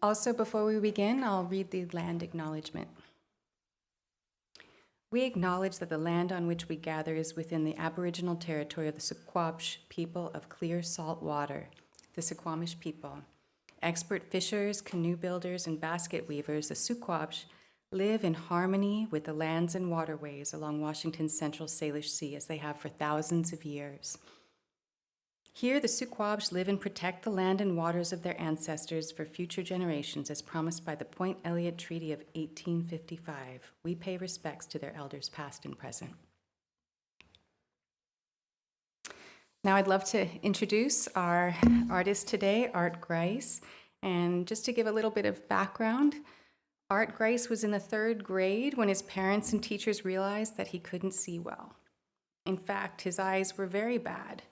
Also, before we begin, I'll read the land acknowledgement. We acknowledge that the land on which we gather is within the Aboriginal territory of the Suquamish people of clear salt water, the Suquamish people. Expert fishers, canoe builders, and basket weavers, the Suquamish, live in harmony with the lands and waterways along Washington's central Salish Sea as they have for thousands of years. Here, the Suquamish live and protect the land and waters of their ancestors for future generations, as promised by the Point Elliott Treaty of 1855. We pay respects to their elders past and present. Now I'd love to introduce our artist today, Art Grice. And just to give a little bit of background, Art Grice was in the 3rd grade when his parents and teachers realized that he couldn't see well. In fact, his eyes were very bad.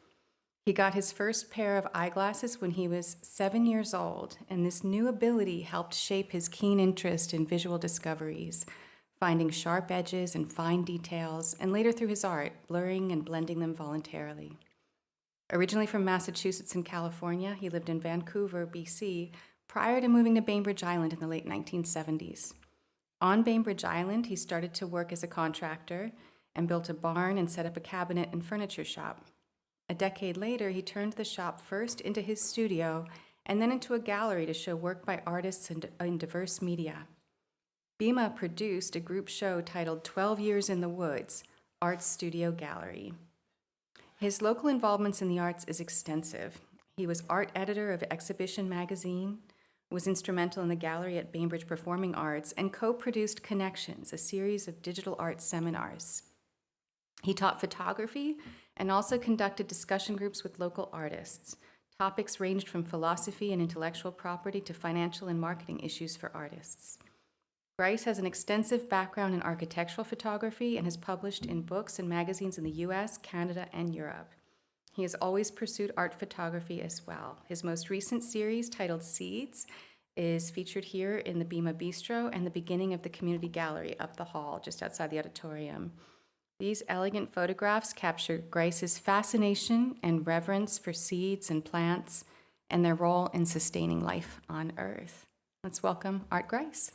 He got his first pair of eyeglasses when he was 7 years old, and this new ability helped shape his keen interest in visual discoveries, finding sharp edges and fine details, and later through his art, blurring and blending them voluntarily. Originally from Massachusetts and California, he lived in Vancouver, BC, prior to moving to Bainbridge Island in the late 1970s. On Bainbridge Island, he started to work as a contractor and built a barn and set up a cabinet and furniture shop. A decade later, he turned the shop first into his studio and then into a gallery to show work by artists in diverse media. BIMA produced a group show titled 12 Years in the Woods, Art Studio Gallery. His local involvements in the arts is extensive. He was art editor of Exhibition magazine, was instrumental in the gallery at Bainbridge Performing Arts, and co-produced Connections, a series of digital art seminars. He taught photography and also conducted discussion groups with local artists. Topics ranged from philosophy and intellectual property to financial and marketing issues for artists. Grice has an extensive background in architectural photography and has published in books and magazines in the US, Canada, and Europe. He has always pursued art photography as well. His most recent series, titled Seeds, is featured here in the BIMA Bistro and the beginning of the community gallery up the hall, just outside the auditorium. These elegant photographs capture Grice's fascination and reverence for seeds and plants and their role in sustaining life on Earth. Let's welcome Art Grice.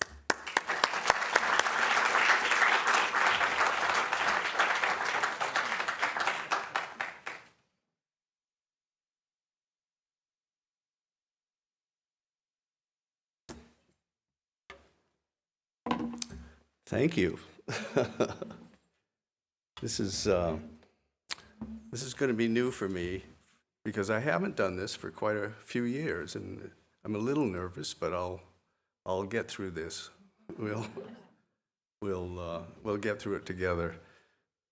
Thank you. This is going to be new for me because I haven't done this for quite a few years, and I'm a little nervous, but I'll get through this. We'll get through it together.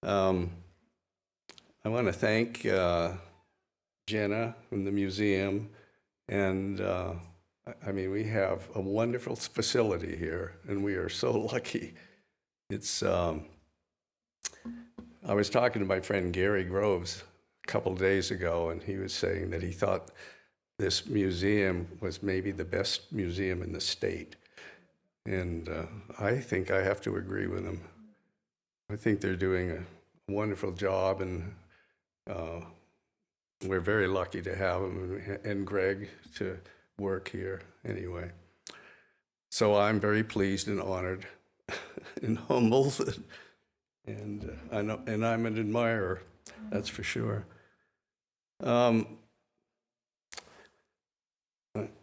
I want to thank Jenna from the museum, and I mean, we have a wonderful facility here, and we are so lucky. It's I was talking to my friend Gary Groves a couple days ago, and he was saying that he thought this museum was maybe the best museum in the state. And I think I have to agree with him. I think they're doing a wonderful job, and we're very lucky to have him and Greg to work here anyway. So I'm very pleased and honored and humbled. And I'm an admirer, that's for sure. I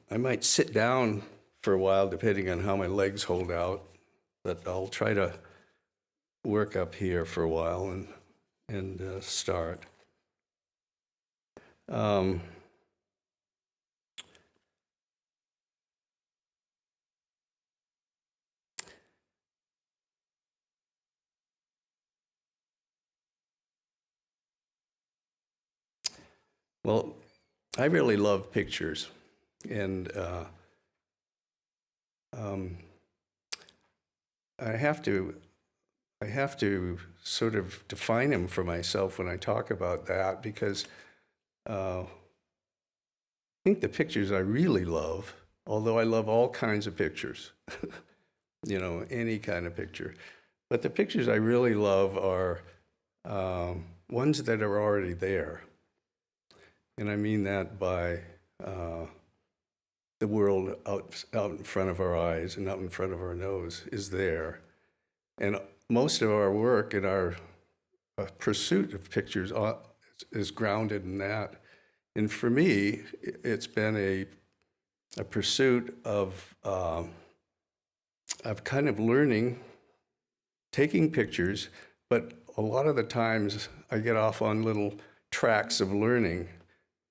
might sit down for a while, depending on how my legs hold out, but I'll try to work up here for a while and start. Well, I really love pictures, and I have to sort of define them for myself when I talk about that, because I think the pictures I really love, although I love all kinds of pictures, you know, any kind of picture, but the pictures I really love are ones that are already there. And I mean that by the world out in front of our eyes and out in front of our nose is there. And most of our work and our pursuit of pictures is grounded in that. And for me, it's been a pursuit of kind of learning, taking pictures, but a lot of the times I get off on little tracks of learning,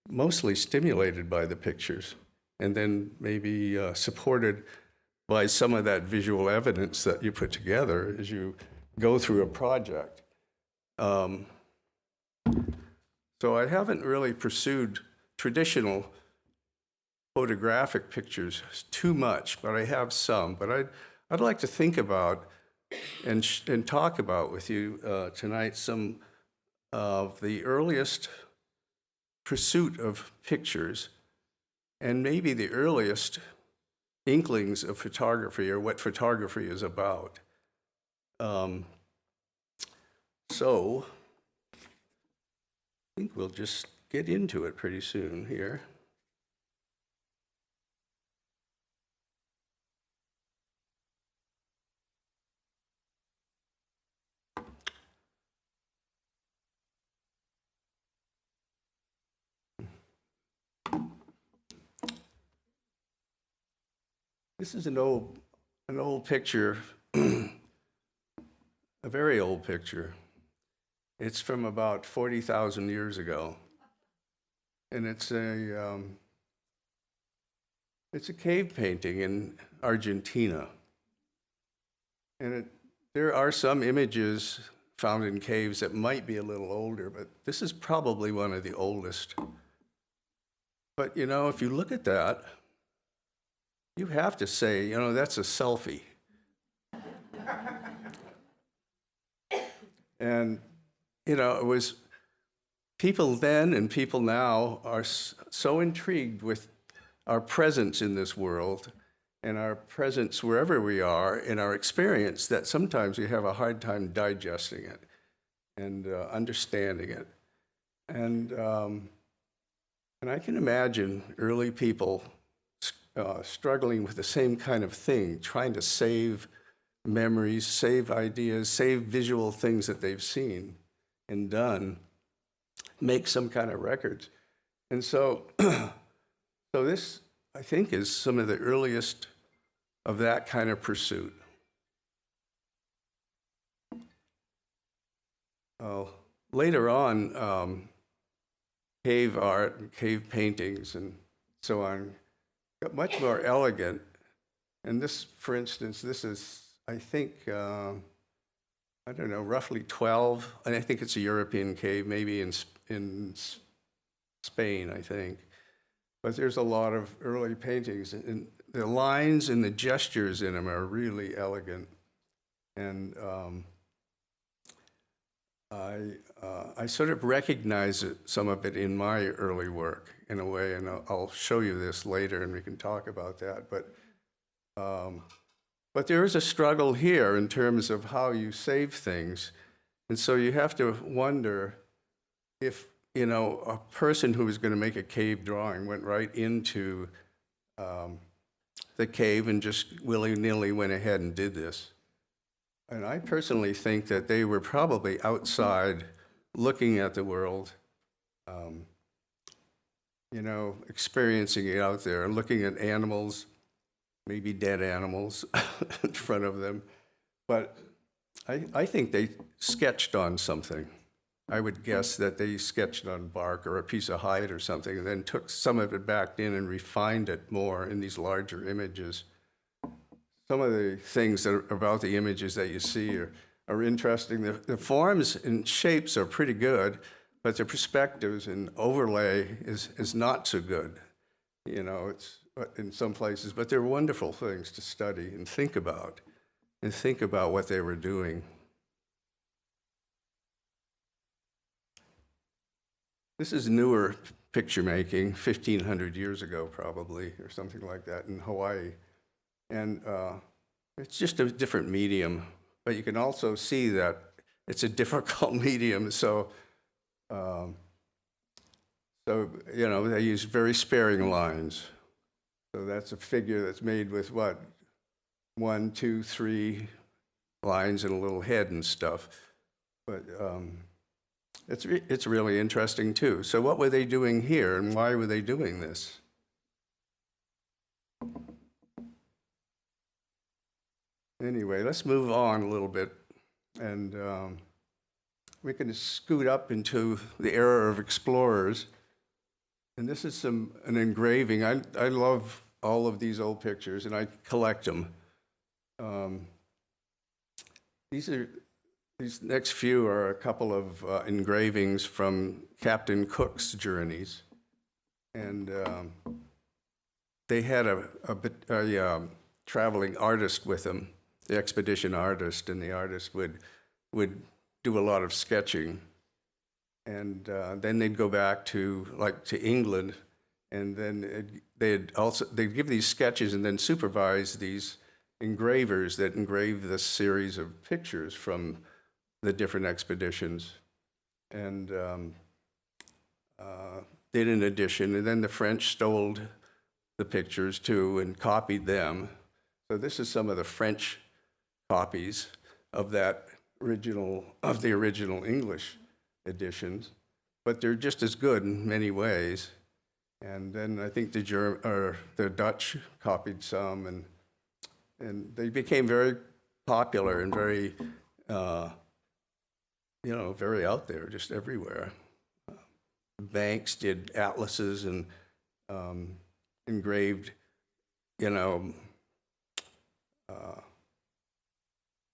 mostly stimulated by the pictures, and then maybe supported by some of that visual evidence that you put together as you go through a project. So I haven't really pursued traditional photographic pictures too much, but I have some. But I'd like to think about and talk about with you tonight some of the earliest pursuit of pictures and maybe the earliest inklings of photography or what photography is about. So I think we'll just get into it pretty soon here. This is an old picture, a very old picture. It's from about 40,000 years ago, and it's a cave painting in Argentina. And there are some images found in caves that might be a little older, but this is probably one of the oldest. But you know, if you look at that, you have to say, you know, that's a selfie. And, you know, it was people then and people now are so intrigued with our presence in this world and our presence wherever we are in our experience that sometimes we have a hard time digesting it and understanding it. And I can imagine early people struggling with the same kind of thing, trying to save memories, save ideas, save visual things that they've seen and done, make some kind of records. And so, so this, I think, is some of the earliest of that kind of pursuit. Later on, cave art and cave paintings and so on got much more elegant. And this, for instance, this is, I think, I don't know, roughly 12, and I think it's a European cave, maybe in Spain, I think. But there's a lot of early paintings, and the lines and the gestures in them are really elegant. And I sort of recognize some of it in my early work in a way, and I'll show you this later and we can talk about that. But there is a struggle here in terms of how you save things. And so you have to wonder if, you know, a person who was going to make a cave drawing went right into the cave and just willy-nilly went ahead and did this. And I personally think that they were probably outside looking at the world, you know, experiencing it out there, and looking at animals, maybe dead animals in front of them. But I think they sketched on something. I would guess that they sketched on bark or a piece of hide or something, and then took some of it back in and refined it more in these larger images. Some of the things that are about the images that you see are interesting. The forms and shapes are pretty good, but the perspectives and overlay is not so good. You know, it's in some places, but they're wonderful things to study and think about what they were doing. This is newer picture making, 1,500 years ago probably, or something like that in Hawaii. And it's just a different medium, but you can also see that it's a difficult medium. So, you know, they use very sparing lines. So that's a figure that's made with what? 1, 2, 3 lines and a little head and stuff. But it's really interesting too. So what were they doing here, and why were they doing this? Anyway, let's move on a little bit, and we can scoot up into the era of explorers. And this is an engraving. I love all of these old pictures, and I collect them. These next few are a couple of engravings from Captain Cook's journeys, and they had a traveling artist with them, the expedition artist, and the artist would do a lot of sketching, and then they'd go back to England, and then they'd give these sketches and then supervise these engravers that engrave this series of pictures from the different expeditions, and did an edition, and then the French stole the pictures too and copied them. So this is some of the French copies of the original English editions, but they're just as good in many ways. And then I think the Dutch copied some, and they became very popular and very, very out there, just everywhere. Banks did atlases and engraved,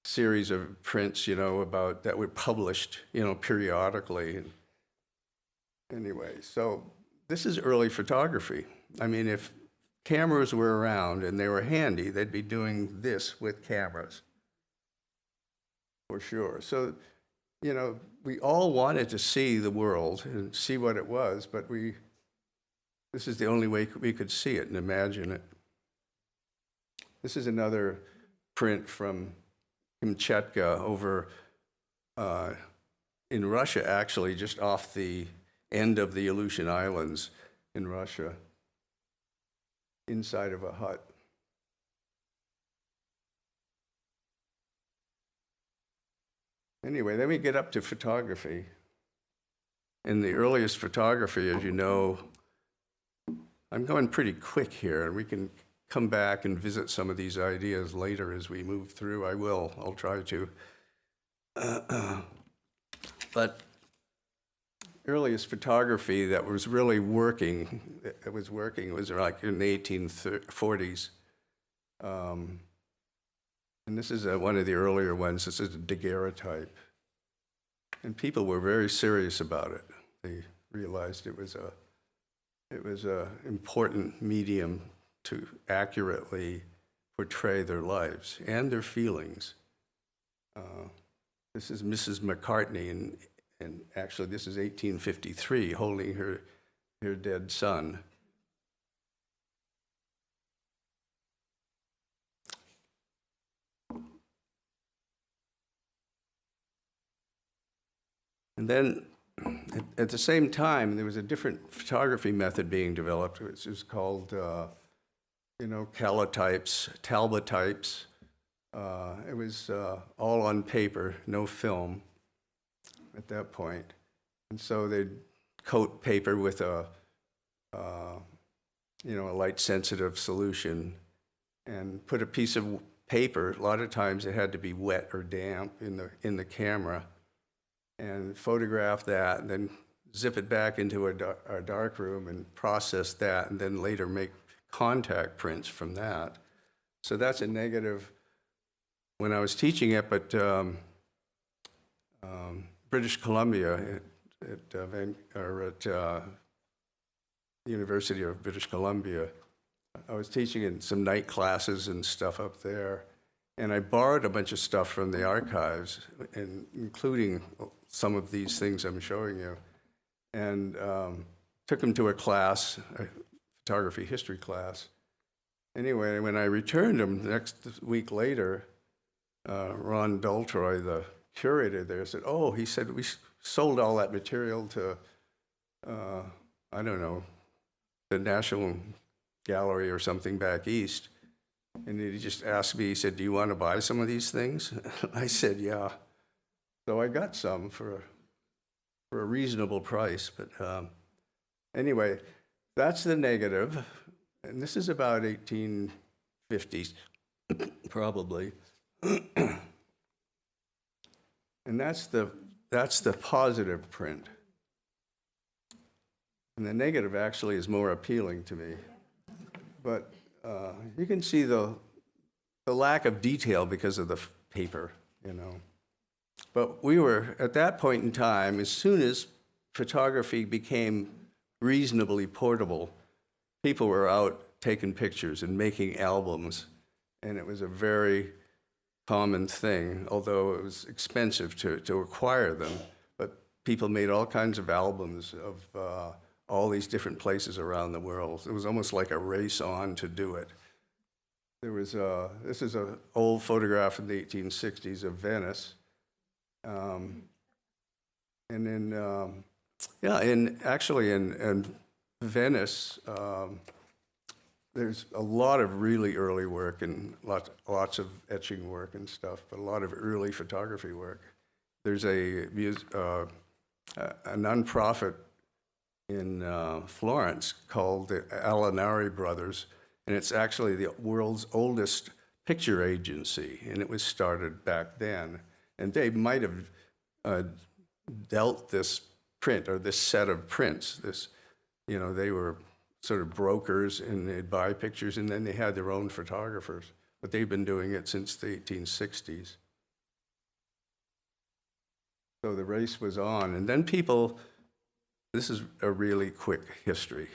series of prints, about that were published, periodically. Anyway, so this is early photography. I mean, if cameras were around and they were handy, they'd be doing this with cameras, for sure. So, we all wanted to see the world and see what it was, but this is the only way we could see it and imagine it. This is another print from Kamchatka over in Russia, actually, just off the end of the Aleutian Islands in Russia, inside of a hut. Anyway, then we get up to photography. And the earliest photography, as you know, I'm going pretty quick here, and we can come back and visit some of these ideas later as we move through. I'll try to. But earliest photography that was really working, was like in the 1840s. And this is one of the earlier ones. This is a daguerreotype. And people were very serious about it. They realized it was a important medium to accurately portray their lives and their feelings. This is Mrs. McCartney, and actually this is 1853, holding her dead son. And then at the same time, there was a different photography method being developed, which was called, calotypes, talbotypes. It was all on paper, no film at that point. And so they'd coat paper with a light-sensitive solution and put a piece of paper. A lot of times it had to be wet or damp in the camera, and photograph that, and then zip it back into our dark room and process that, and then later make contact prints from that. So that's a negative. When I was teaching it at British Columbia, at the University of British Columbia, I was teaching in some night classes and stuff up there, and I borrowed a bunch of stuff from the archives, including some of these things I'm showing you, and took them to a class, a photography history class. Anyway, when I returned them the next week later, Ron Daltroy, the curator there, said, he said, we sold all that material to, the National gallery or something back east. And he just asked me, he said, "Do you want to buy some of these things?" I said, "Yeah." So I got some for a reasonable price. But anyway, that's the negative. And this is about 1850s, probably. And that's the positive print. And the negative actually is more appealing to me. But you can see the lack of detail because of the paper, you know. But we were, at that point in time, as soon as photography became reasonably portable, people were out taking pictures and making albums. And it was a very common thing, although it was expensive to acquire them. But people made all kinds of albums of all these different places around the world. It was almost like a race on to do it. There was this is an old photograph from the 1860s of Venice. And in Venice, there's a lot of really early work and lots of etching work and stuff, but a lot of early photography work. There's a nonprofit in Florence called the Alinari Brothers, and it's actually the world's oldest picture agency, and it was started back then. And they might have dealt this print or this set of prints. They were sort of brokers, and they'd buy pictures, and then they had their own photographers. But they've been doing it since the 1860s. So the race was on, and then people. This is a really quick history.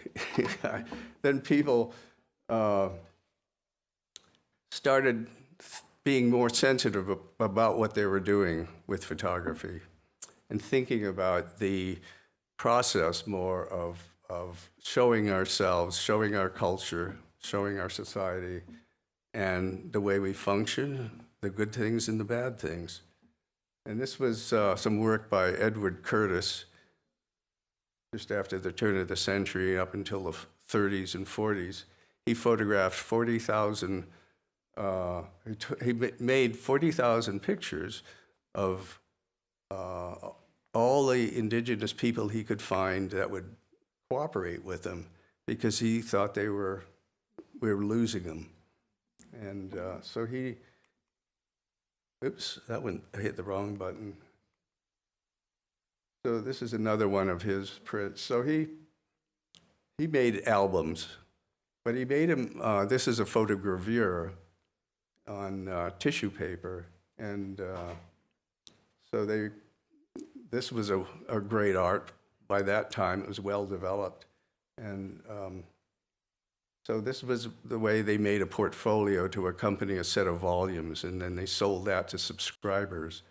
Then people started being more sensitive about what they were doing with photography and thinking about the process more of showing ourselves, showing our culture, showing our society, and the way we function, the good things and the bad things. And this was some work by Edward Curtis, just after the turn of the century up until the 30s and 40s. He photographed 40,000, he made 40,000 pictures of all the indigenous people he could find that would cooperate with him, because he thought we were losing them. And so that one, I hit the wrong button. So this is another one of his prints. So he made albums, but he made them, this is a photogravure on tissue paper. And so this was a great art. By that time, it was well developed. And so this was the way they made a portfolio to accompany a set of volumes, and then they sold that to subscribers.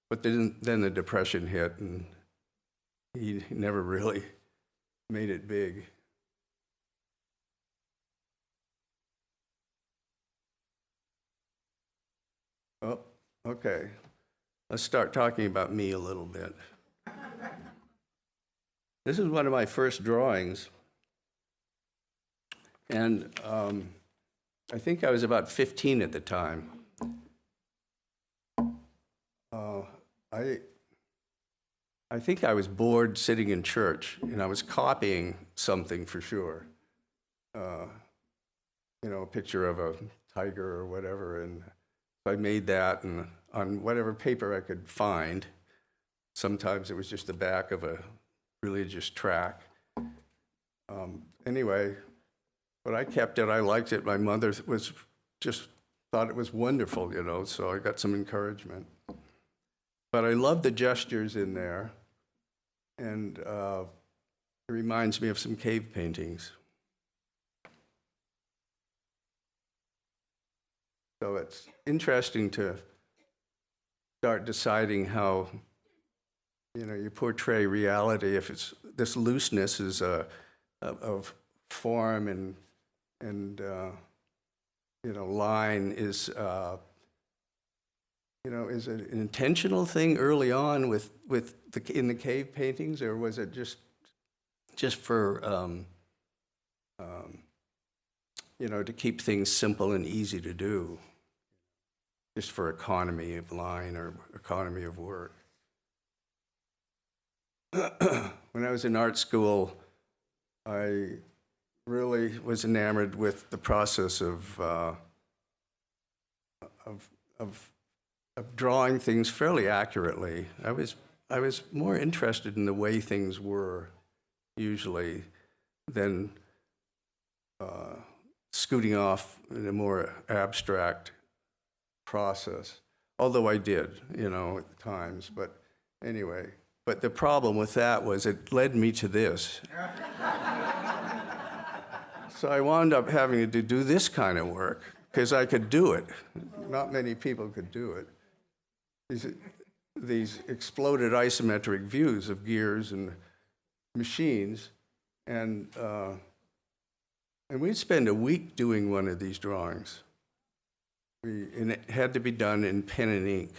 But then the Depression hit, and he never really made it big. Oh, okay. Let's start talking about me a little bit. This is one of my first drawings. And I think I was about 15 at the time. I think I was bored sitting in church, and I was copying something for sure. A picture of a tiger or whatever, and I made that and on whatever paper I could find. Sometimes it was just the back of a religious tract. Anyway, but I kept it, I liked it. My mother thought it was wonderful, so I got some encouragement. But I love the gestures in there, and it reminds me of some cave paintings. So it's interesting to start deciding how, you portray reality. If it's this looseness is of form and line is is it an intentional thing early on in the cave paintings, or was it just for to keep things simple and easy to do, just for economy of line or economy of work. When I was in art school, I really was enamored with the process of drawing things fairly accurately. I was more interested in the way things were usually than scooting off in a more abstract process. Although I did, at times. But anyway, but the problem with that was it led me to this. So I wound up having to do this kind of work because I could do it. Not many people could do it. These exploded isometric views of gears and machines, and we'd spend a week doing one of these drawings. And it had to be done in pen and ink.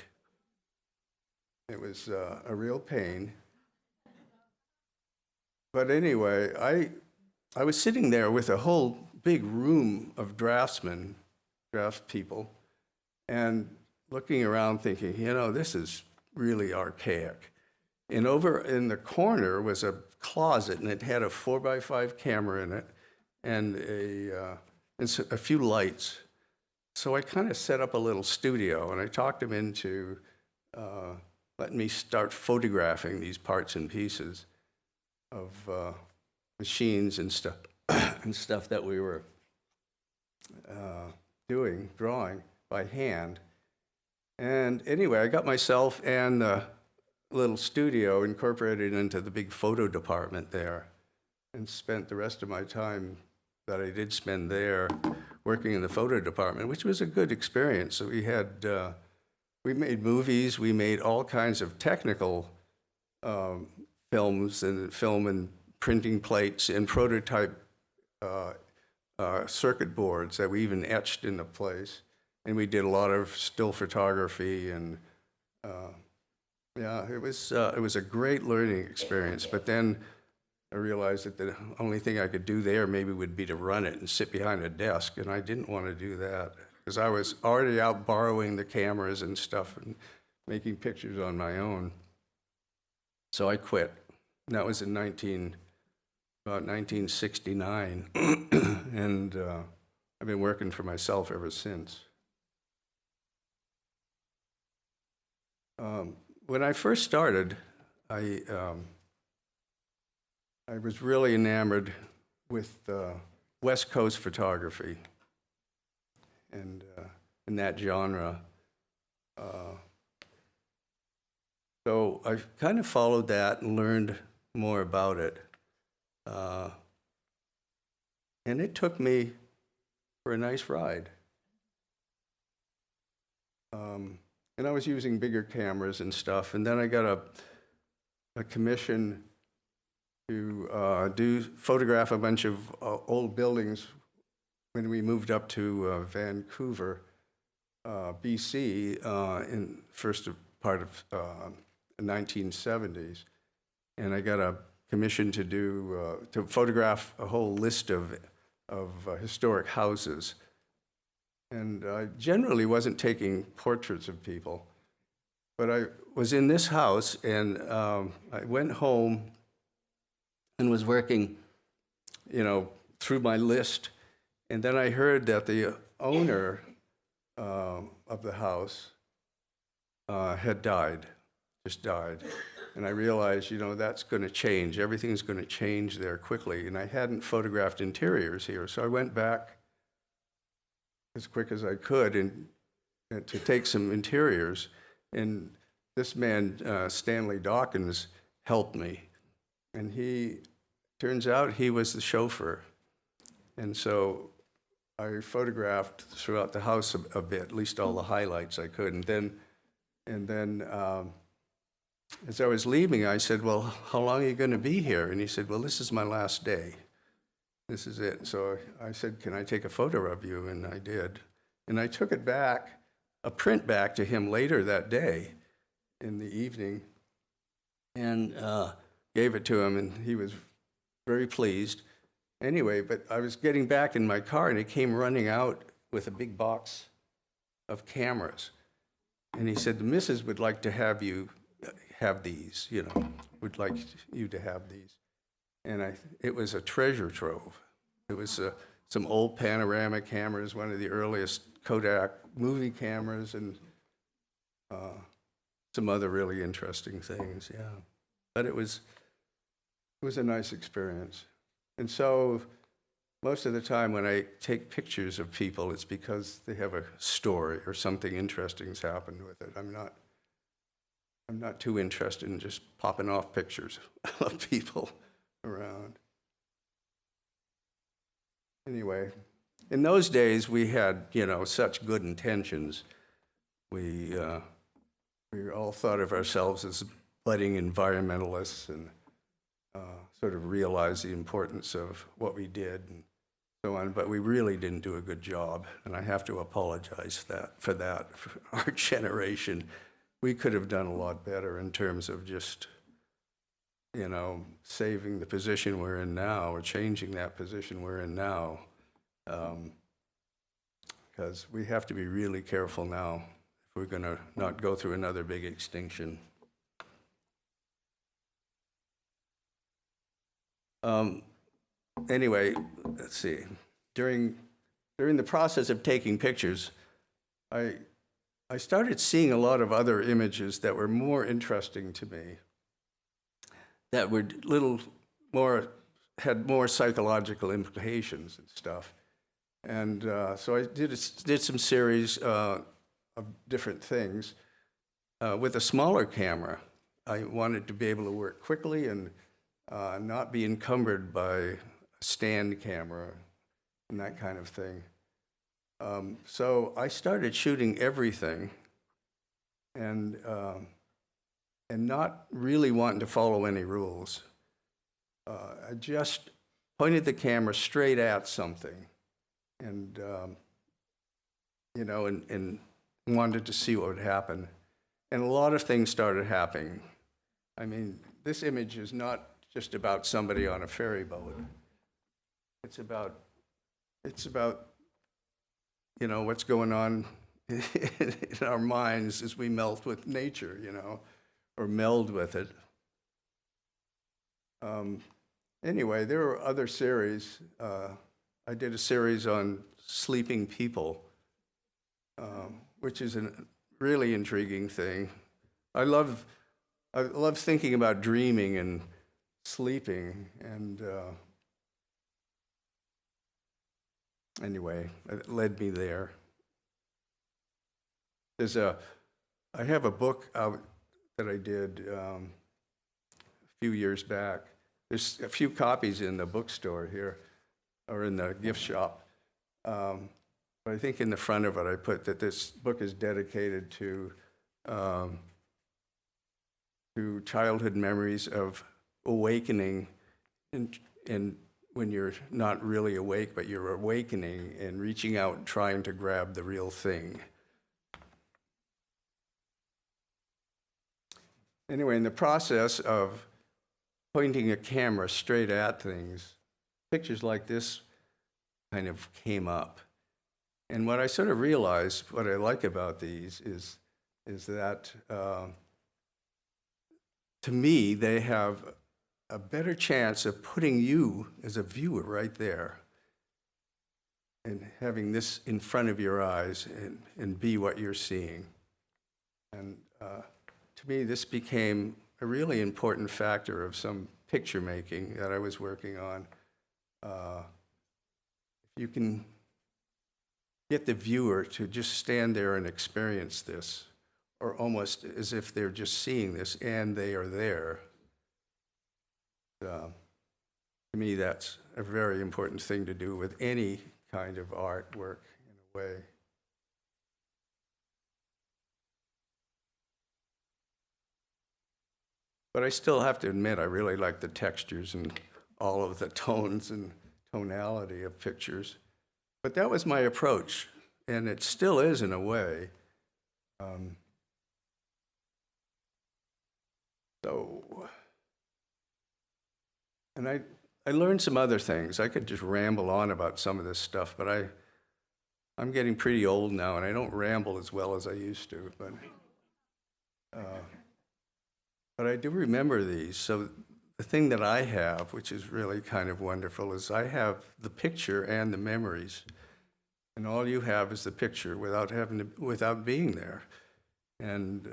It was a real pain. But anyway, I was sitting there with a whole big room of draftspeople, and looking around thinking, this is really archaic. And over in the corner was a closet, and it had a 4x5 camera in it and a few lights. So I kind of set up a little studio, and I talked him into letting me start photographing these parts and pieces of machines and stuff, that we were drawing by hand. And anyway, I got myself and the little studio incorporated into the big photo department there, and spent the rest of my time that I did spend there working in the photo department, which was a good experience. So we made movies, we made all kinds of technical films and film and printing plates and prototype circuit boards that we even etched into place. And we did a lot of still photography, and it was a great learning experience. But then I realized that the only thing I could do there maybe would be to run it and sit behind a desk, and I didn't want to do that because I was already out borrowing the cameras and stuff and making pictures on my own. So I quit. And that was in about 1969, and I've been working for myself ever since. When I first started, I was really enamored with West Coast photography and in that genre. So I kind of followed that and learned more about it. And it took me for a nice ride. And I was using bigger cameras and stuff, and then I got a commission to photograph a bunch of old buildings when we moved up to Vancouver, BC, in first part of the 1970s. And I got a commission to photograph a whole list of historic houses. And I generally wasn't taking portraits of people, but I was in this house, and I went home and was working, through my list. And then I heard that the owner of the house had just died. And I realized, that's going to change. Everything's going to change there quickly. And I hadn't photographed interiors here, so I went back as quick as I could and to take some interiors. And this man, Stanley Dawkins, helped me. And turns out he was the chauffeur. And so I photographed throughout the house a bit, at least all the highlights I could. And then as I was leaving, I said, well, how long are you going to be here? And he said, well, this is my last day. This is it. So I said, can I take a photo of you? And I did. And I took it back, a print back to him later that day in the evening, and gave it to him, and he was very pleased. anyway, but I was getting back in my car, and he came running out with a big box of cameras. And he said, the missus would like to have you have these, would like you to have these. And it was a treasure trove. It was some old panoramic cameras, one of the earliest Kodak movie cameras, and some other really interesting things, yeah. But it was a nice experience. And so most of the time when I take pictures of people, it's because they have a story or something interesting's happened with it. I'm not too interested in just popping off pictures of people around. Anyway, in those days we had, such good intentions. We all thought of ourselves as budding environmentalists and sort of realized the importance of what we did and so on, but we really didn't do a good job, and I have to apologize for our generation. We could have done a lot better in terms of just, saving the position we're in now or changing that position we're in now, because we have to be really careful now if we're going to not go through another big extinction. Anyway, let's see. During the process of taking pictures, I started seeing a lot of other images that were more interesting to me, that were had more psychological implications and stuff. And so I did some series of different things with a smaller camera. I wanted to be able to work quickly and not be encumbered by a stand camera and that kind of thing. So I started shooting everything and not really wanting to follow any rules. I just pointed the camera straight at something and, and wanted to see what would happen. And a lot of things started happening. I mean, this image is not just about somebody on a ferry boat. It's about what's going on in our minds as we melt with nature, or meld with it. Anyway, there were other series. I did a series on sleeping people, which is a really intriguing thing. I love thinking about dreaming and sleeping, and anyway, it led me there. I have a book out that I did a few years back. There's a few copies in the bookstore here, or in the gift shop. But I think in the front of it, I put that this book is dedicated to childhood memories of awakening, and when you're not really awake, but you're awakening and reaching out and trying to grab the real thing. Anyway, in the process of pointing a camera straight at things, pictures like this kind of came up. And what I sort of realized, what I like about these is that, to me, they have a better chance of putting you as a viewer right there and having this in front of your eyes and be what you're seeing. And to me, this became a really important factor of some picture making that I was working on. If you can get the viewer to just stand there and experience this, or almost as if they're just seeing this and they are there, to me, that's a very important thing to do with any kind of artwork, in a way. But I still have to admit, I really like the textures and all of the tones and tonality of pictures. But that was my approach, and it still is in a way. And I learned some other things. I could just ramble on about some of this stuff, but I'm getting pretty old now, and I don't ramble as well as I used to. But I do remember these. So the thing that I have, which is really kind of wonderful, is I have the picture and the memories, and all you have is the picture without being there. And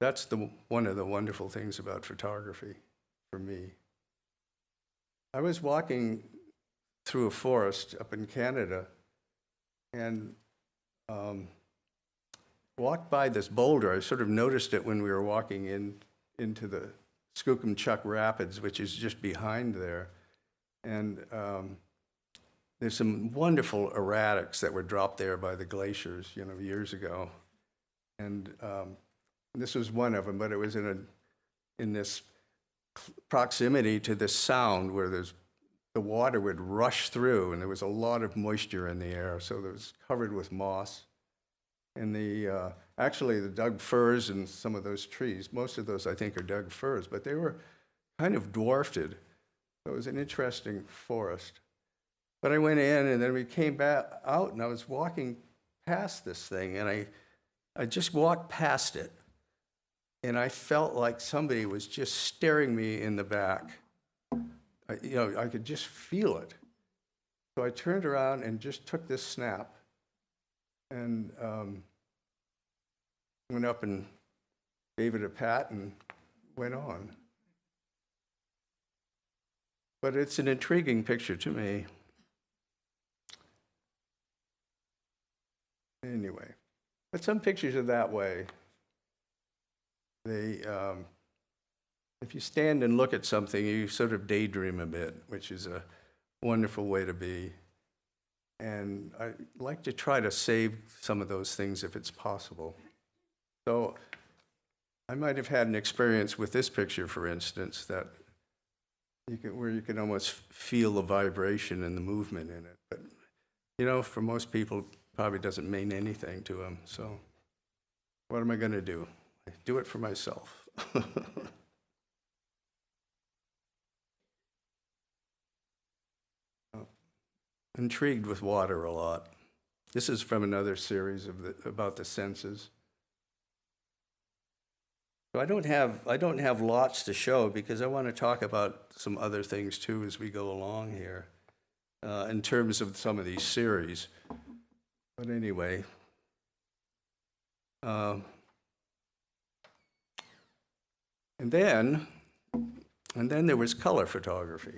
that's one of the wonderful things about photography for me. I was walking through a forest up in Canada and walked by this boulder. I sort of noticed it when we were walking into the Skookumchuck Rapids, which is just behind there. And there's some wonderful erratics that were dropped there by the glaciers, years ago. And this was one of them, but it was in this proximity to this sound where the water would rush through, and there was a lot of moisture in the air, so it was covered with moss. And actually the Doug firs and some of those trees, most of those I think are Doug firs, but they were kind of dwarfed. So it was an interesting forest. But I went in, and then we came back out, and I was walking past this thing, and I just walked past it, and I felt like somebody was just staring me in the back. I could just feel it. So I turned around and just took this snap, and went up and gave it a pat and went on. But it's an intriguing picture to me. Anyway, but some pictures are that way. If you stand and look at something, you sort of daydream a bit, which is a wonderful way to be. And I like to try to save some of those things if it's possible. So I might have had an experience with this picture, for instance, where you can almost feel the vibration and the movement in it. But, for most people, it probably doesn't mean anything to them. So what am I going to do? I do it for myself. Intrigued with water a lot. This is from another series about the senses. So I don't have lots to show because I want to talk about some other things too as we go along here, in terms of some of these series. But anyway, and then there was color photography.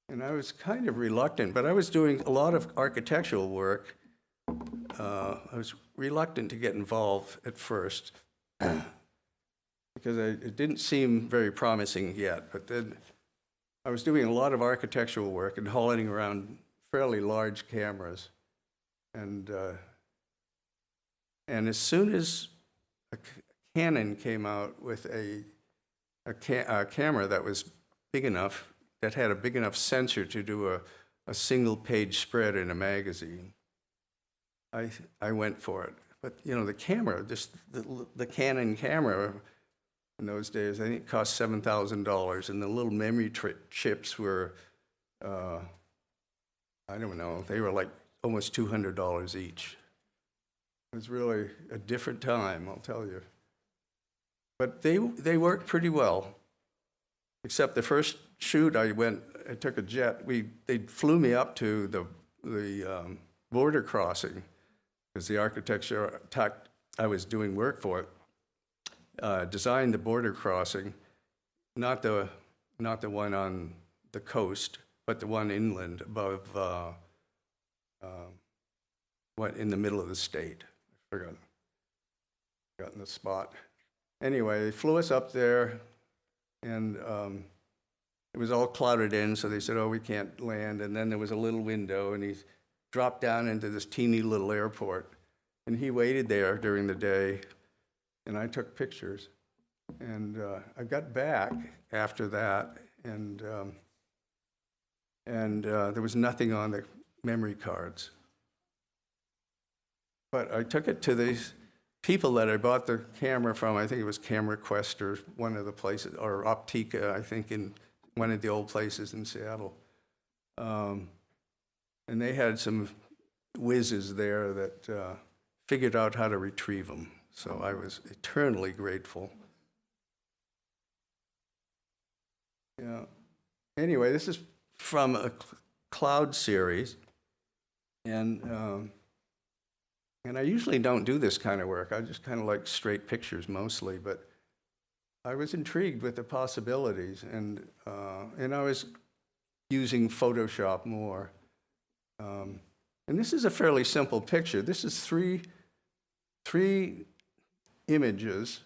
And I was kind of reluctant, but I was doing a lot of architectural work. I was reluctant to get involved at first because it didn't seem very promising yet. But then I was doing a lot of architectural work and hauling around fairly large cameras. And as soon as a Canon came out with a camera that was big enough, that had a big enough sensor to do a single-page spread in a magazine, I went for it. But the camera, just the Canon camera in those days, I think it cost $7,000, and the little memory chips were, I don't know, they were like almost $200 each. It was really a different time, I'll tell you. But they worked pretty well. Except the first shoot I took a jet. They flew me up to the border crossing because the architect I was doing work for designed the border crossing, not the one on the coast, but the one inland above in the middle of the state. I forgotten the spot. Anyway, they flew us up there. And it was all clouded in, so they said, oh, we can't land. And then there was a little window, and he dropped down into this teeny little airport. And he waited there during the day, and I took pictures. And I got back after that, and there was nothing on the memory cards. But I took it to these people that I bought the camera from. I think it was Camera Quest or one of the places, or Optica, I think, in one of the old places in Seattle. And they had some whizzes there that figured out how to retrieve them. So I was eternally grateful. Yeah. Anyway, this is from a cloud series, and I usually don't do this kind of work. I just kind of like straight pictures mostly, but I was intrigued with the possibilities, and I was using Photoshop more. And this is a fairly simple picture. This is three images,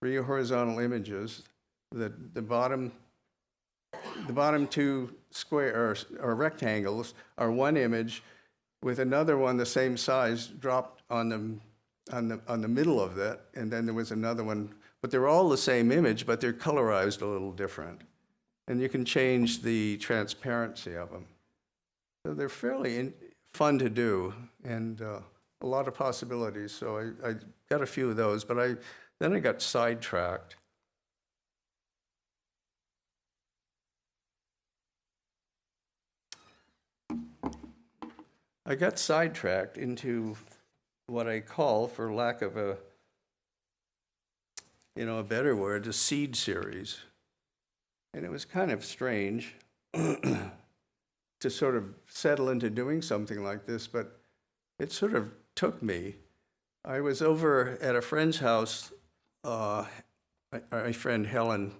three horizontal images. The bottom two square or rectangles are one image, with another one the same size dropped on the middle of that, and then there was another one. But they're all the same image, but they're colorized a little different, and you can change the transparency of them. So they're fairly fun to do, and a lot of possibilities. So I got a few of those, but then I got sidetracked. I got sidetracked into what I call, for lack of a better word, a seed series. And it was kind of strange to sort of settle into doing something like this, but it sort of took me. I was over at a friend's house, my friend Helen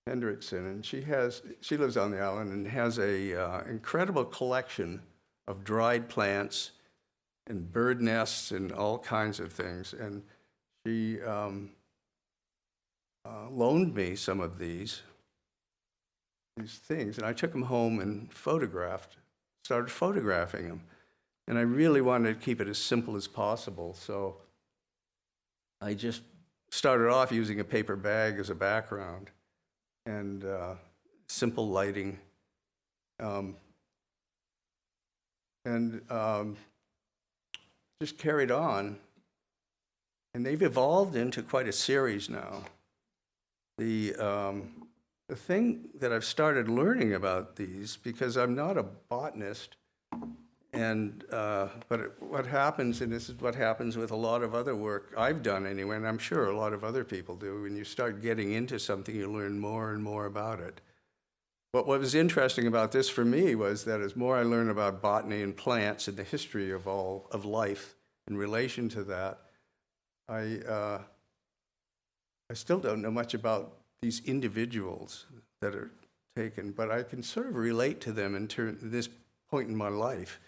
Hendrickson, and she lives on the island and has a incredible collection of dried plants and bird nests and all kinds of things. And she loaned me some of these things, and I took them home and started photographing them. And I really wanted to keep it as simple as possible, so I just started off using a paper bag as a background and simple lighting. Just carried on, and they've evolved into quite a series now. The thing that I've started learning about these, because I'm not a botanist, but what happens, and this is what happens with a lot of other work I've done anyway, and I'm sure a lot of other people do, when you start getting into something, you learn more and more about it. But what was interesting about this for me was that as more I learn about botany and plants and the history of all of life in relation to that, I still don't know much about these individuals that are taken, but I can sort of relate to them at this point in my life,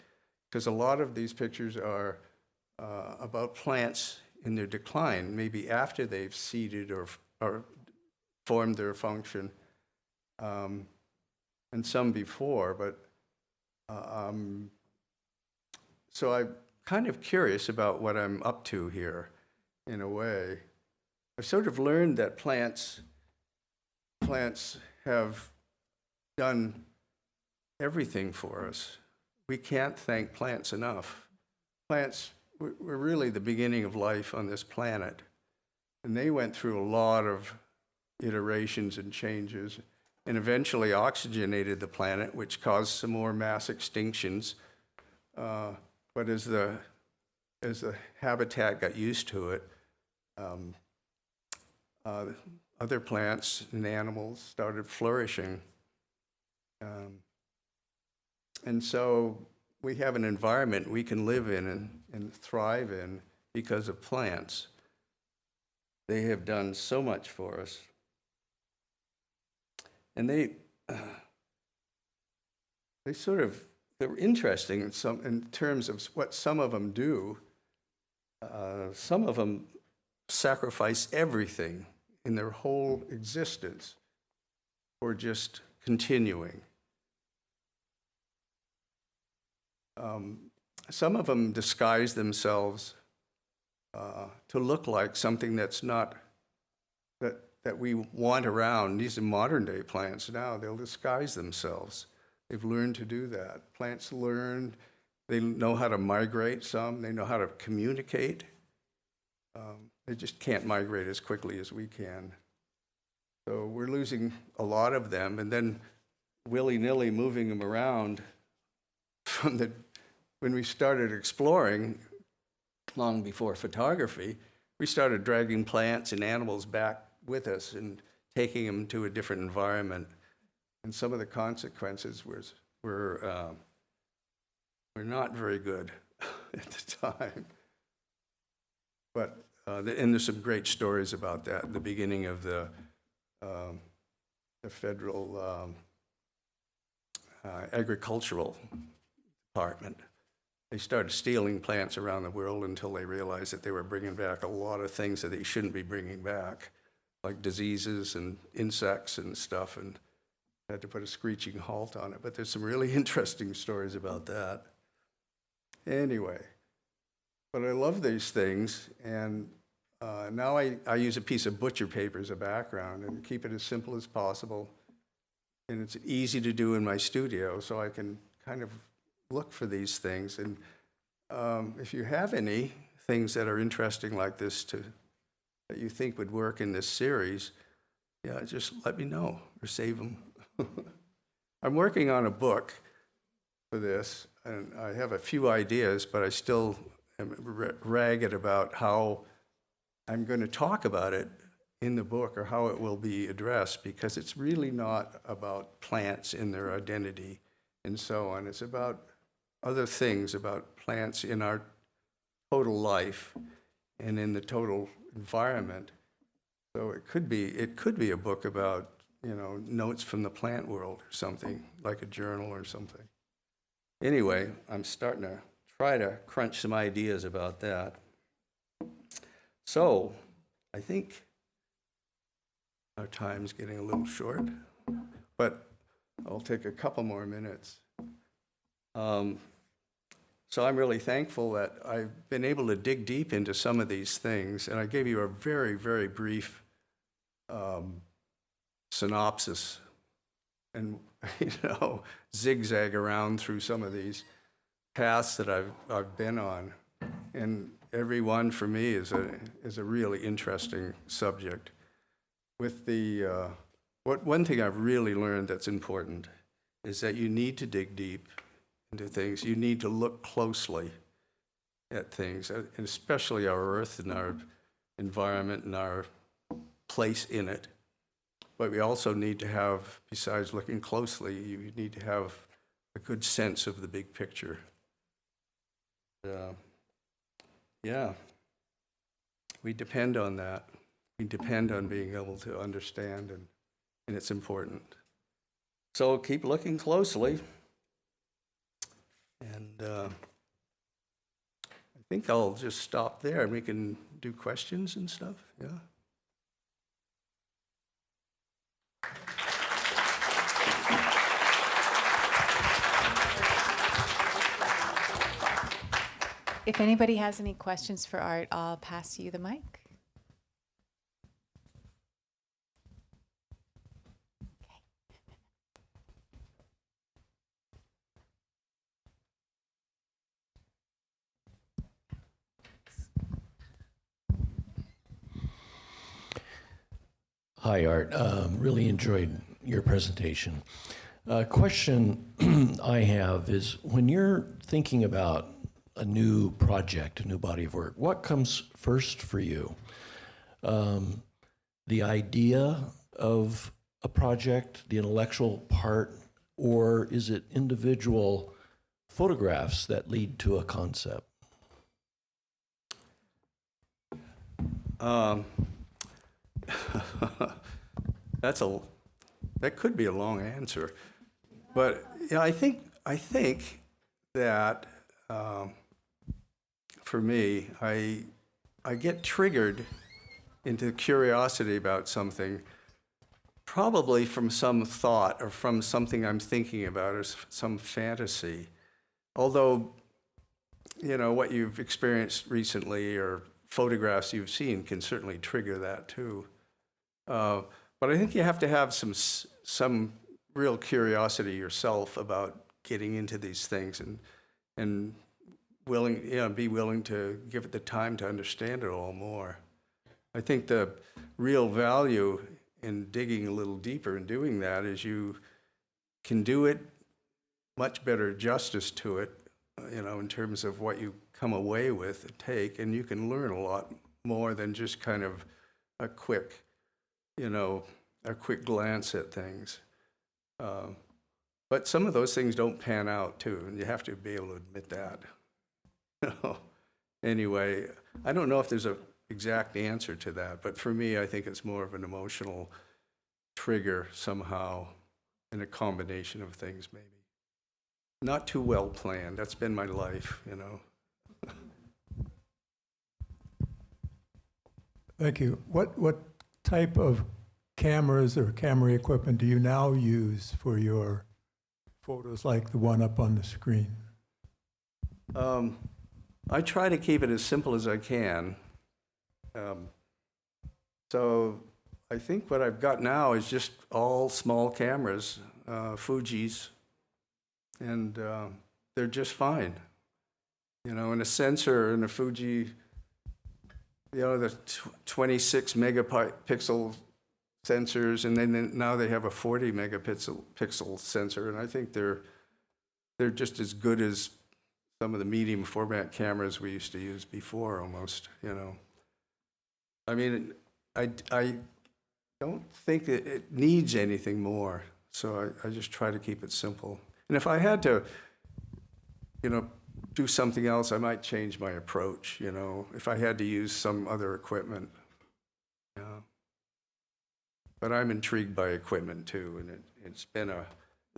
because a lot of these pictures are about plants in their decline, maybe after they've seeded or formed their function, and some before. But so I'm kind of curious about what I'm up to here, in a way. I've sort of learned that plants have done everything for us. We can't thank plants enough. Plants were really the beginning of life on this planet, and they went through a lot of iterations and changes, and eventually oxygenated the planet, which caused some more mass extinctions. But as the habitat got used to it, other plants and animals started flourishing. And so we have an environment we can live in and thrive in because of plants. They have done so much for us. And they're interesting in terms of what some of them do. Some of them sacrifice everything in their whole existence for just continuing. Some of them disguise themselves to look like something that's not, that we want around. These are modern day plants now. They'll disguise themselves. They've learned to do that. Plants learn, they know how to migrate some, they know how to communicate. They just can't migrate as quickly as we can. So we're losing a lot of them, and then willy-nilly moving them around when we started exploring, long before photography, we started dragging plants and animals back with us and taking them to a different environment. And some of the consequences were not very good at the time. But, and there's some great stories about that at the beginning of the federal agricultural department. They started stealing plants around the world until they realized that they were bringing back a lot of things that they shouldn't be bringing back, like diseases and insects and stuff, and had to put a screeching halt on it. But there's some really interesting stories about that. Anyway, but I love these things, and now I use a piece of butcher paper as a background and keep it as simple as possible. And it's easy to do in my studio, so I can kind of look for these things. And if you have any things that are interesting like this that you think would work in this series, yeah, just let me know or save them. I'm working on a book for this, and I have a few ideas, but I still am ragged about how I'm going to talk about it in the book or how it will be addressed, because it's really not about plants in their identity and so on. It's about other things, about plants in our total life and in the total environment. So it could be a book about, notes from the plant world or something, like a journal or something. Anyway, I'm starting to try to crunch some ideas about that. So I think our time's getting a little short, but I'll take a couple more minutes. So I'm really thankful that I've been able to dig deep into some of these things, and I gave you a very, very brief synopsis and, zigzag around through some of these paths that I've been on. And every one for me is a really interesting subject. With the, one thing I've really learned that's important is that you need to dig deep into things. You need to look closely at things, and especially our earth and our environment and our place in it. But we also need to have, besides looking closely, you need to have a good sense of the big picture. Yeah, we depend on that. We depend on being able to understand, and it's important. So keep looking closely. And I think I'll just stop there and we can do questions and stuff, yeah? If anybody has any questions for Art, I'll pass you the mic. Hi, Art. Really enjoyed your presentation. Question I have is, when you're thinking about a new project, a new body of work, what comes first for you? The idea of a project, the intellectual part, or is it individual photographs that lead to a concept? That could be a long answer, but yeah, I think that for me, I get triggered into curiosity about something, probably from some thought or from something I'm thinking about or some fantasy. Although, what you've experienced recently or photographs you've seen can certainly trigger that too. But I think you have to have some real curiosity yourself about getting into these things and be willing to give it the time to understand it all more. I think the real value in digging a little deeper and doing that is you can do it much better justice to it, in terms of what you come away with and take, and you can learn a lot more than just kind of a quick glance at things. But some of those things don't pan out too, and you have to be able to admit that. Anyway, I don't know if there's an exact answer to that, but for me, I think it's more of an emotional trigger somehow, and a combination of things maybe. Not too well planned. That's been my life, Thank you. What type of cameras or camera equipment do you now use for your photos, like the one up on the screen? I try to keep it as simple as I can. So I think what I've got now is just all small cameras, Fuji's, and they're just fine. And a sensor in a Fuji, the 26 megapixel sensors, and then now they have a 40 megapixel sensor, and I think they're just as good as some of the medium format cameras we used to use before, almost. I mean, I don't think that it needs anything more, so I just try to keep it simple. And if I had to, do something else, I might change my approach, if I had to use some other equipment. But I'm intrigued by equipment too, and it's been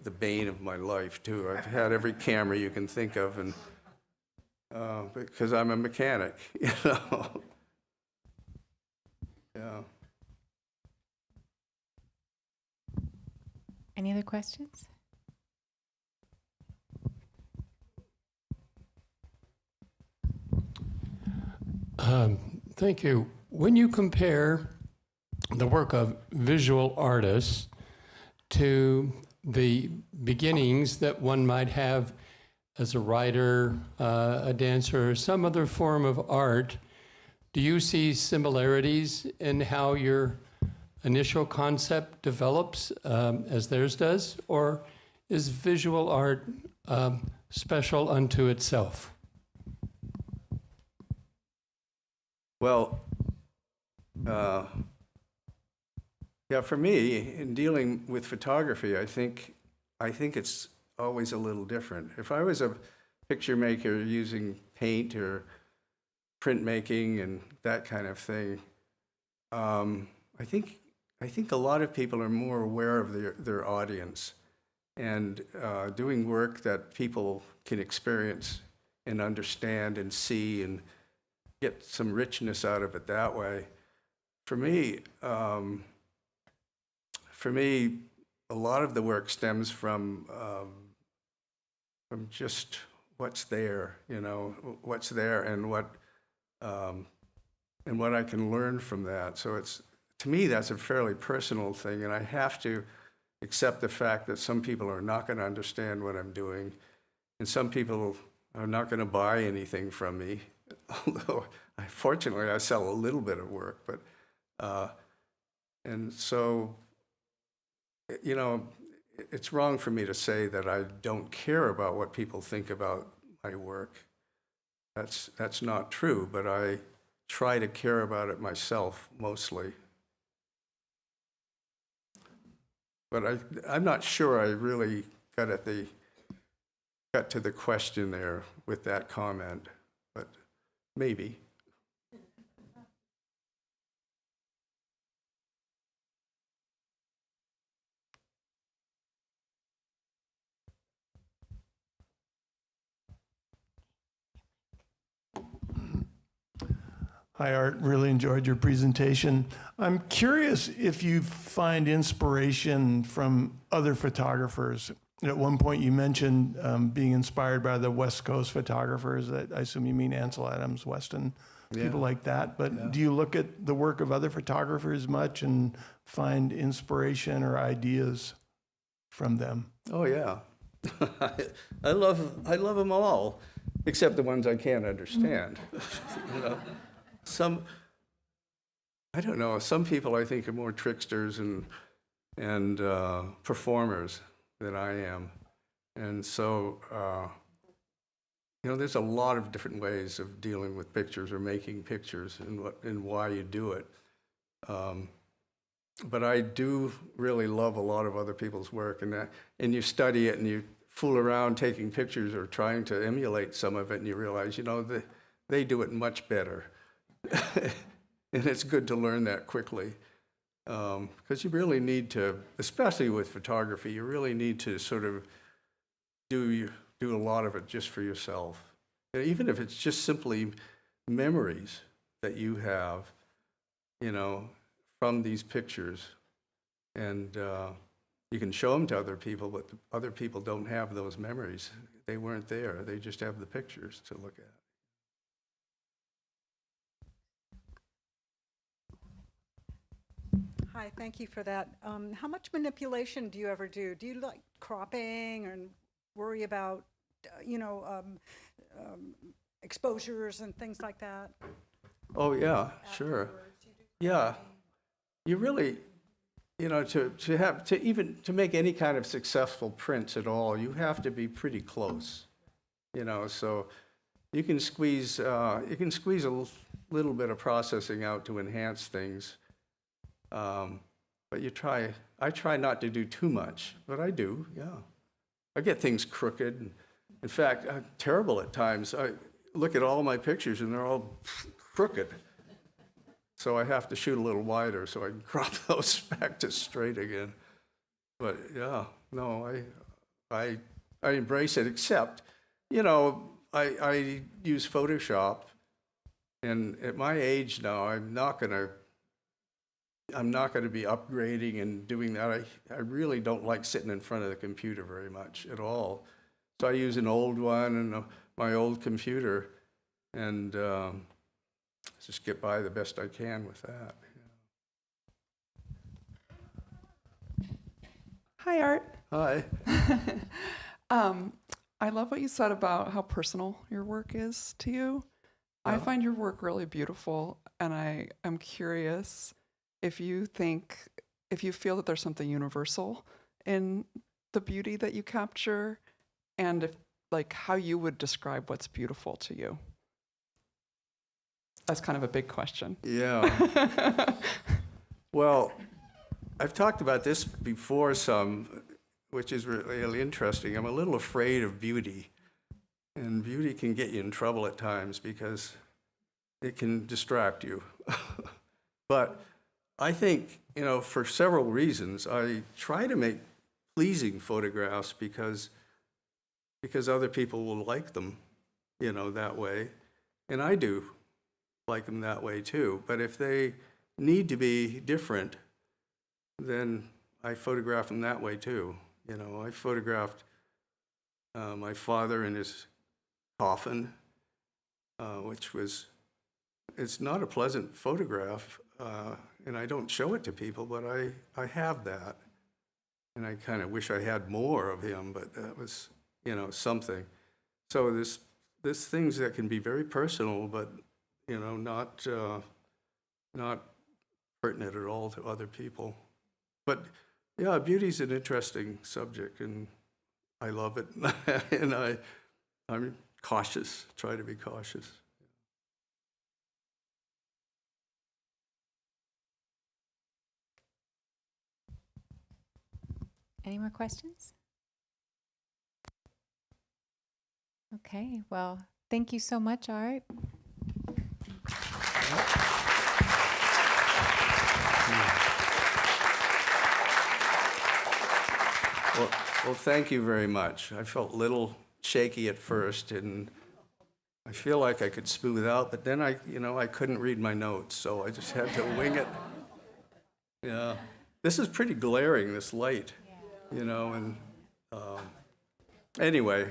the bane of my life too. I've had every camera you can think of, and because I'm a mechanic, Yeah. Any other questions? Thank you. When you compare the work of visual artists to the beginnings that one might have as a writer, a dancer, or some other form of art, do you see similarities in how your initial concept develops as theirs does? Or is visual art special unto itself? Well, yeah, for me, in dealing with photography, I think it's always a little different. If I was a picture maker using paint or printmaking and that kind of thing, I think a lot of people are more aware of their audience and doing work that people can experience and understand and see and get some richness out of it that way. For me, a lot of the work stems from just what's there, what's there, and what I can learn from that. So to me, that's a fairly personal thing, and I have to accept the fact that some people are not going to understand what I'm doing, and some people are not going to buy anything from me. Although, fortunately, I sell a little bit of work, but and so, it's wrong for me to say that I don't care about what people think about my work. That's not true, but I try to care about it myself mostly. But I'm not sure I really got to the question there with that comment, but maybe. Hi, Art. Really enjoyed your presentation. I'm curious if you find inspiration from other photographers. At one point, you mentioned being inspired by the West Coast photographers. I assume you mean Ansel Adams, Weston, people like that. But do you look at the work of other photographers much and find inspiration or ideas from them? Oh yeah, I love them all, except the ones I can't understand. Some I don't know, some people I think are more tricksters and performers than I am. And so, there's a lot of different ways of dealing with pictures or making pictures and why you do it. But I do really love a lot of other people's work, and you study it and you fool around taking pictures or trying to emulate some of it, and you realize, they do it much better. And it's good to learn that quickly, because you really need to, especially with photography, you really need to sort of do a lot of it just for yourself. Even if it's just simply memories that you have, from these pictures. And you can show them to other people, but other people don't have those memories. They weren't there. They just have the pictures to look at. Hi, thank you for that. How much manipulation do you ever do? Do you like cropping and worry about, exposures and things like that? Oh, yeah, sure. Afterwards, you do Yeah. cropping? You really, to make any kind of successful prints at all, you have to be pretty close, so you can squeeze a little bit of processing out to enhance things. But I try not to do too much, but I do, yeah. I get things crooked. In fact, I'm terrible at times. I look at all my pictures and they're all crooked. So I have to shoot a little wider so I can crop those back to straight again. But yeah, no, I embrace it, except, I use Photoshop, and at my age now, I'm not gonna be upgrading and doing that. I really don't like sitting in front of the computer very much at all. So I use an old one and my old computer, and just get by the best I can with that. Hi, Art. Hi. I love what you said about how personal your work is to you. I find your work really beautiful, and I am curious if you feel that there's something universal in the beauty that you capture, and how you would describe what's beautiful to you. That's kind of a big question. Yeah. Well, I've talked about this before some, which is really interesting. I'm a little afraid of beauty, and beauty can get you in trouble at times because it can distract you. But I think, for several reasons, I try to make pleasing photographs because other people will like them, that way. And I do like them that way too. But if they need to be different, then I photograph them that way too. I photographed my father in his coffin, it's not a pleasant photograph, and I don't show it to people, but I have that. And I kind of wish I had more of him, but that was, something. So there's things that can be very personal, but, not pertinent at all to other people. But yeah, beauty's an interesting subject, and I love it. And I'm cautious, try to be cautious. Any more questions? Okay, well, thank you so much, Art. Well, thank you very much. I felt a little shaky at first, and I feel like I could smooth out, but then I couldn't read my notes, so I just had to wing it. Yeah. This is pretty glaring, this light, and anyway.